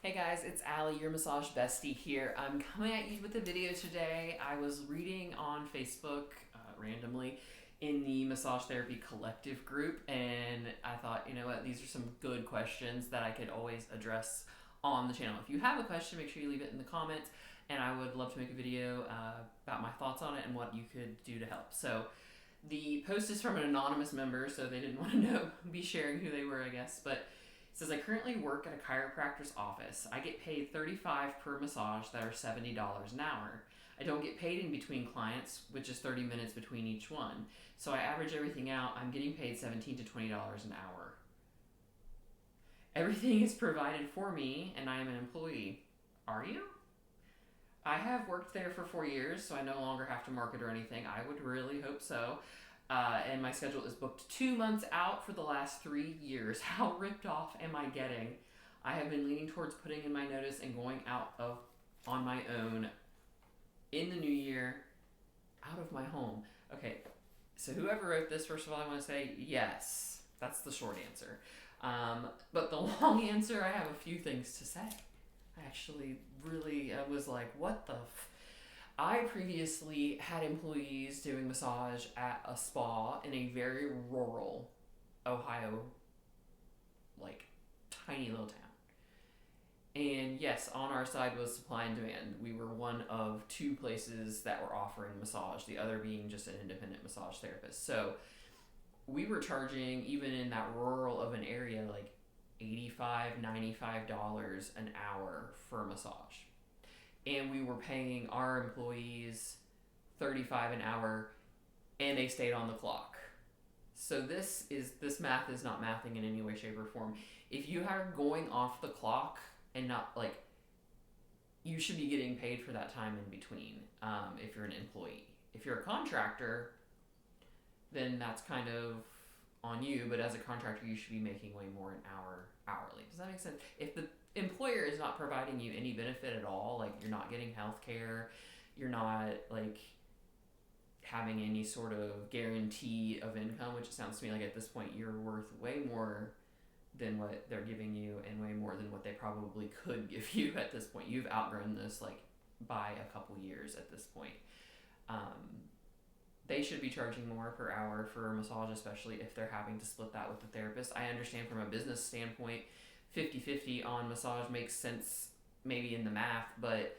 Hey guys, it's Allie, your massage bestie here. I'm coming at you with a video today. I was reading on Facebook randomly in the Massage Therapy Collective group, and I thought, you know what, these are some good questions that I could always address on the channel. If you have a question, make sure you leave it in the comments, and I would love to make a video about my thoughts on it and what you could do to help. So, the post is from an anonymous member, so they didn't want to be sharing who they were, I guess, but it says, I currently work at a chiropractor's office. I get paid $35 per massage that are $70 an hour. I don't get paid in between clients, which is 30 minutes between each one. So I average everything out. I'm getting paid $17 to $20 an hour. Everything is provided for me, and I am an employee. Are you? I have worked there for 4 years, so I no longer have to market or anything. I would really hope so. And my schedule is booked 2 months out for the last 3 years. How ripped off am I getting? I have been leaning towards putting in my notice and going out of on my own in the new year, out of my home. Okay, so whoever wrote this, first of all, I want to say yes. That's the short answer. But the long answer, I have a few things to say. I actually really was like, what the I previously had employees doing massage at a spa in a very rural Ohio, like tiny little town. And yes, on our side was supply and demand. We were one of two places that were offering massage, the other being just an independent massage therapist. So we were charging, even in that rural of an area, like $85, $95 an hour for a massage. And we were paying our employees $35 an hour, and they stayed on the clock. So this math is not mathing in any way, shape, or form. If you are going off the clock and not like, you should be getting paid for that time in between. If you're an employee, if you're a contractor, then that's kind of on you. But as a contractor, you should be making way more an hour hourly. Does that make sense? If the employer is not providing you any benefit at all, like you're not getting health care, you're not like having any sort of guarantee of income, which it sounds to me like at this point you're worth way more than what they're giving you and way more than what they probably could give you at this point. You've outgrown this like by a couple years at this point. They should be charging more per hour for a massage, especially if they're having to split that with the therapist. I understand from a business standpoint, 50-50 on massage makes sense maybe in the math, but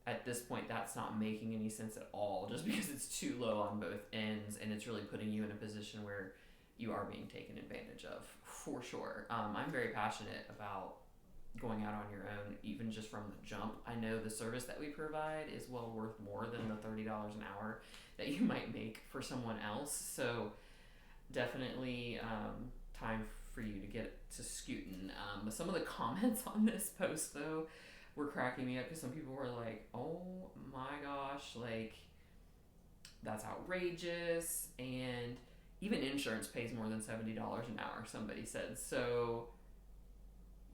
at this point that's not making any sense at all, just because it's too low on both ends, and it's really putting you in a position where you are being taken advantage of, for sure. I'm very passionate about going out on your own, even just from the jump. I know the service that we provide is well worth more than the $30 an hour that you might make for someone else. So definitely time for you to get to scooting. But some of the comments on this post, though, were cracking me up, because some people were like, oh my gosh, like, that's outrageous. And even insurance pays more than $70 an hour, somebody said. So,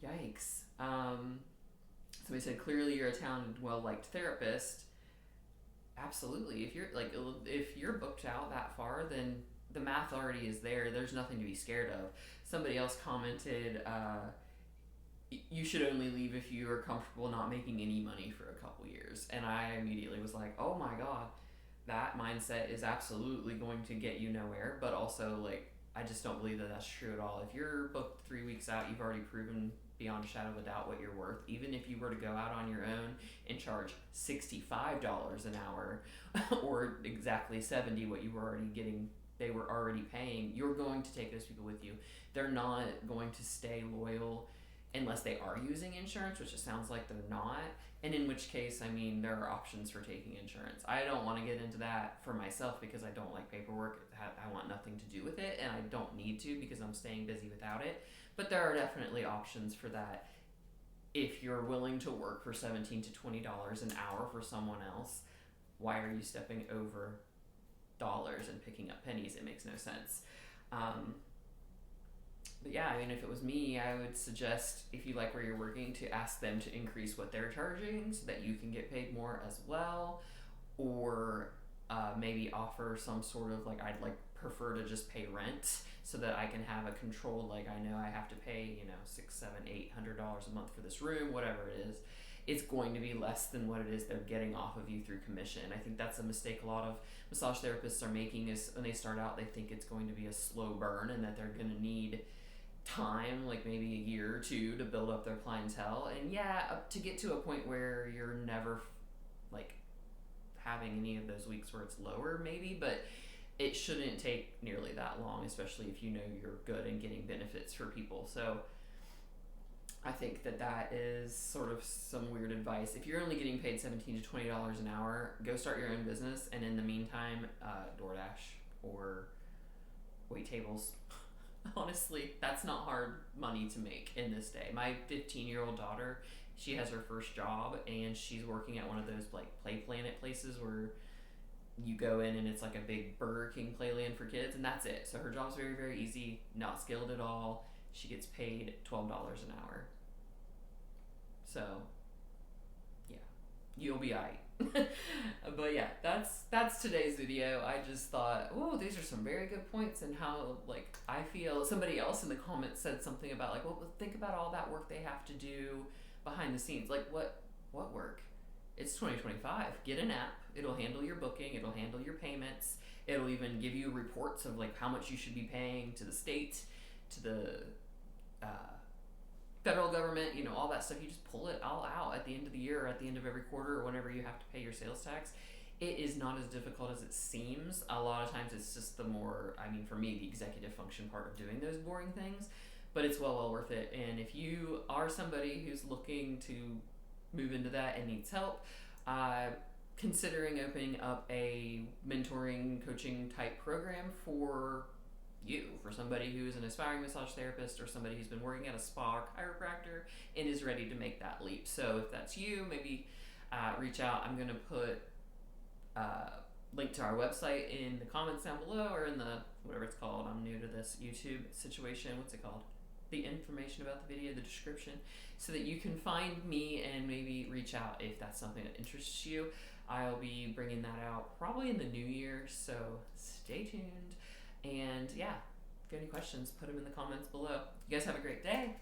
yikes. Somebody said, clearly you're a talented, well-liked therapist. Absolutely. If you're booked out that far, then the math already is there. There's nothing to be scared of. Somebody else commented, you should only leave if you are comfortable not making any money for a couple years. And I immediately was like, oh my god, that mindset is absolutely going to get you nowhere. But also, like, I just don't believe that that's true at all. If you're booked 3 weeks out, you've already proven beyond a shadow of a doubt what you're worth. Even if you were to go out on your own and charge $65 an hour or exactly 70, what you were already getting, they were already paying, you're going to take those people with you. They're not going to stay loyal unless they are using insurance, which it sounds like they're not. And in which case, I mean, there are options for taking insurance. I don't want to get into that for myself because I don't like paperwork. I want nothing to do with it, and I don't need to because I'm staying busy without it. But there are definitely options for that if you're willing to work for $17 to $20 an hour for someone else. Why are you stepping over dollars and picking up pennies? It makes no sense. But yeah, I mean, if it was me, I would suggest, if you like where you're working, to ask them to increase what they're charging so that you can get paid more as well. Or maybe offer some sort of, like, I'd like prefer to just pay rent so that I can have a controlled, like, I know I have to pay, $600, $700, $800 a month for this room, whatever it is. It's going to be less than what it is they're getting off of you through commission. I think that's a mistake a lot of massage therapists are making, is when they start out, they think it's going to be a slow burn and that they're going to need time, like maybe a year or two, to build up their clientele. And yeah, up to get to a point where you're never like having any of those weeks where it's lower, maybe, but it shouldn't take nearly that long, especially if you know you're good and getting benefits for people. So I think that is sort of some weird advice. If you're only getting paid $17 to $20 an hour, go start your own business, and in the meantime, DoorDash or wait tables. Honestly, that's not hard money to make in this day. My 15-year-old daughter, she has her first job, and she's working at one of those like Play Planet places where you go in and it's like a big Burger King playland for kids, and that's it. So her job's very, very easy, not skilled at all. She gets paid $12 an hour. So, yeah, you'll be alright. But yeah, that's today's video. I just thought, oh, these are some very good points, and how, like, I feel. Somebody else in the comments said something about, like, well, think about all that work they have to do behind the scenes. Like, what work? It's 2025. Get an app. It'll handle your booking. It'll handle your payments. It'll even give you reports of, like, how much you should be paying to the state, to the federal government, all that stuff. You just pull it all out at the end of the year, or at the end of every quarter, or whenever you have to pay your sales tax. It is not as difficult as it seems. A lot of times it's just for me, the executive function part of doing those boring things, but it's well worth it. And if you are somebody who's looking to move into that and needs help, considering opening up a mentoring, coaching type program for somebody who is an aspiring massage therapist, or somebody who's been working at a spa or chiropractor and is ready to make that leap. So if that's you, maybe reach out. I'm going to put link to our website in the comments down below, or in the whatever it's called. I'm new to this YouTube situation. What's it called? The information about the video, the description, so that you can find me and maybe reach out if that's something that interests you. I'll be bringing that out probably in the new year, so stay tuned. And yeah, if you have any questions, put them in the comments below. You guys have a great day.